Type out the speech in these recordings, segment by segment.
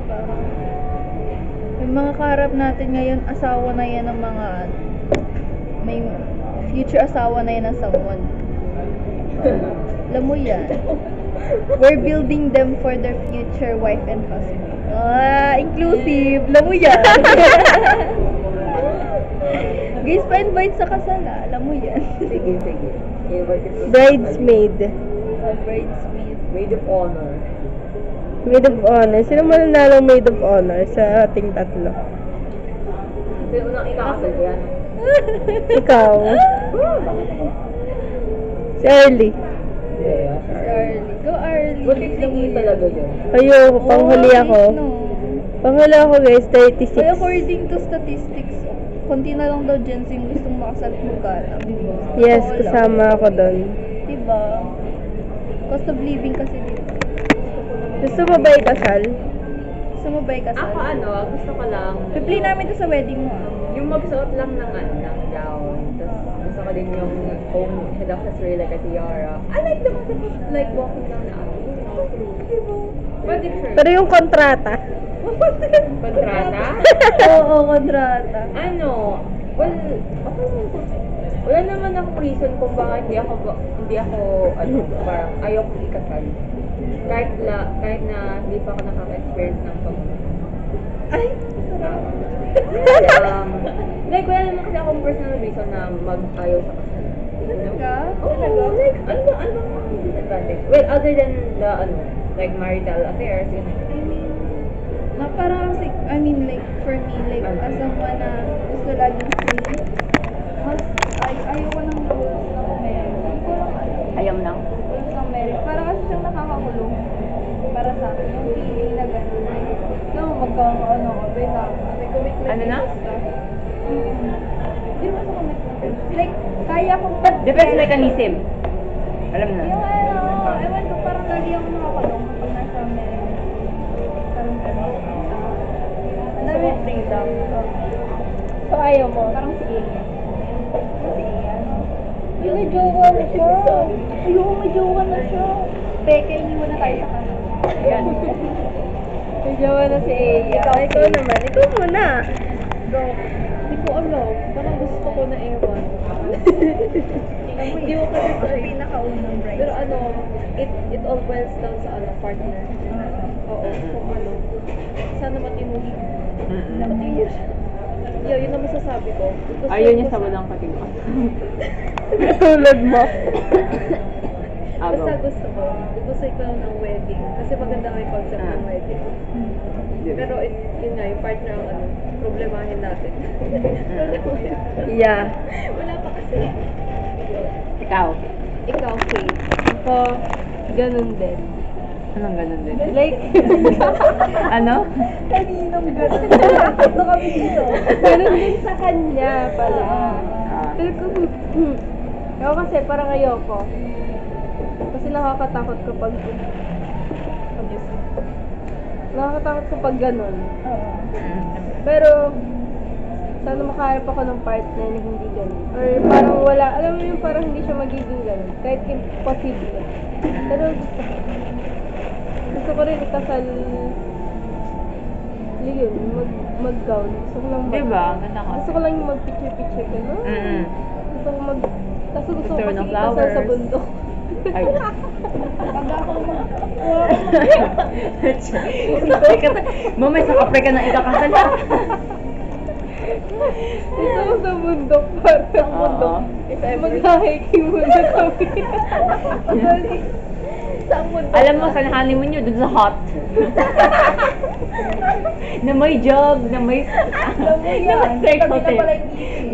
Parang, yung mga kaharap natin ngayon, asawa na yan ng mga, may future asawa na yan ng someone. Alam mo yan. We're building them for their future wife and husband. Inclusive. Alam mo yan. Guys, pa-invite sa kasal Alam mo yan. Sige. Bridesmaid. Bridesmaid. Maid of honor. Maid of honor. Sino mananalo maid of honor sa ating tatlo? Sino unang ikakasal yan? Ikaw. Si Early. Yeah. Early. Go early. Butik hindi talaga yun. Ayoko, panghuli ako. No. Panghuli ako guys, 36. Kaya according to statistics, konti na lang daw Gen Z yung gustong makasal at magkaanak. Yes, Totoo lang. kasama ako doon. Diba? Cost of living kasi dito. Gusto mo ba ikasal? Gusto mo ba ikasal? Ako gusto ko lang. Replay namin to sa wedding mo Yung magsuot lang ng gown. Tapos gusto ko din yung own head of hair like a tiara. I like the concept like walking down the aisle. But it's true. Pero yung kontrata. Kontrata? Oo, kontrata. Well, ako wala naman akong reason kung bakit hindi ako parang ayaw kong ikasal. Kahit na hindi pa ako nakaka-experience ng Ay, like, wala naman kasi akong personal reason na mag-ayaw sa kasal. talaga? Like, ano ang disadvantage? Well, other than the, like, marital affairs, yun. Na parang kasi, I mean like, for me, like, as someone na gusto laging free, mas, ayoko ng rules ng marriage. Hindi ko lang alam. Ayaw lang. Rules ng marriage. Parang kasi siyang nakakakulong. Para sa akin, yung feeling na gano'n. Like, magkakaano ka, may commitment. Ano na? Hindi naman sa commitment. Like, kaya kong Depends mechanism. Alam na. Yung ewan ko, parang lagi ako nakakulong kapag nasa marriage. Parang gano'n. Ang dami. freedom. So, ayaw mo? Parang si Ian. Si Ian. Yung may jowa na siya. Ayoko, may jowa na siya. Peke, iniwan na tayo sa kanila. Ayan. May jowa na si Eya. Ikaw naman. Ikaw muna. Go. Hindi ko alam. Parang gusto ko na ewan. Hindi ko kasi sa pinakaunang bride. Pero it all boils down sa partner. Oo, kung sana matino siya. Matino siya. Yun ang masasabi ko. Ayaw niya sa walang katino. Tulad mo. Basta gusto ko ng wedding. Kasi maganda nga yung concept ng wedding. Pero yun nga, yung partner ang problemahin natin. Yeah. Wala pa kasi. Ikaw. Ikaw, Kate. Ako, ganun din. Anong ganun din? Like, Ano? Kaninong gano'n? Ito kami dito. ganun din sa kanya pala. Ah. Pero kung, ako kasi parang ayoko. Kasi nakakatakot kapag, nakakatakot kapag ganun. Pero, sana makaharap ako ng partner na hindi ganun. Or parang wala, alam mo yung parang hindi siya magiging ganun. Kahit imposible. Pero gusto ko rin ikasal, yun, mag-gown. Gusto ko lang Diba? Ganda ka. Gusto ko lang yung mag-picture-picture ganun. Mm-mm. Gusto ko kaso gusto ko Picture kasi ng ikasal sa flowers. bundok. Ay. Mamay sa kapre ka na ikakasal. Gusto ko sa bundok para sa Oo. mag-hiking muna kami. Alam mo, sa honeymoon nyo, dun sa hot. Na may jog, na may circle.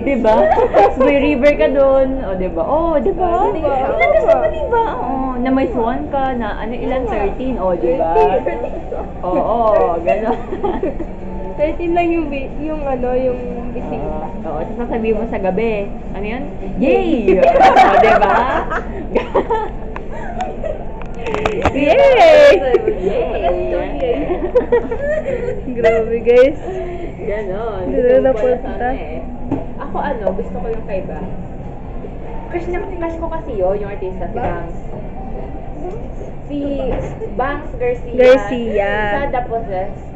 Diba? Tapos may river ka dun. O, diba? Oh, diba? Ilan ka sa diba? Oh, na may swan ka, na ilan? 13. O, diba? Oo, gano'n. 13 lang yung yung bisita. Oo, tapos sasabihin mo sa gabi. Ano yan? Yay! O, diba? Yay! Yay! Grabe guys. Ganon. Dito na punta. Ako gusto ko yung kay Banks. Crush ko kasi yung artista, si Banks. Si Banks Garcia. Garcia. Sa The Possessed.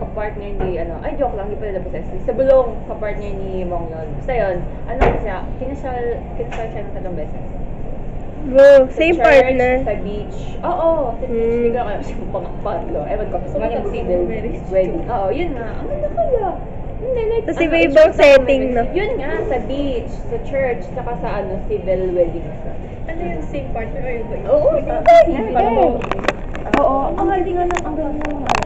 kapartner ni, ay joke lang, hindi pala labas SC. Sa Bulong, kapartner ni Mong yun. Basta yun, siya, kinasal siya ng 3 beses. Bro, Sa same church, partner. Sa beach. Oo, sa beach. Hindi ko na kayo siya pang-patlo. Ewan ko, so maging civil wedding. Oo, yun nga. Ang ganda kaya. Hindi, like, Tas iba-ibang setting, no? Yun nga, sa beach, sa church, saka sa civil wedding. Ano yung same partner or yung iba? Oo, Parang Oo, ang galing nga ng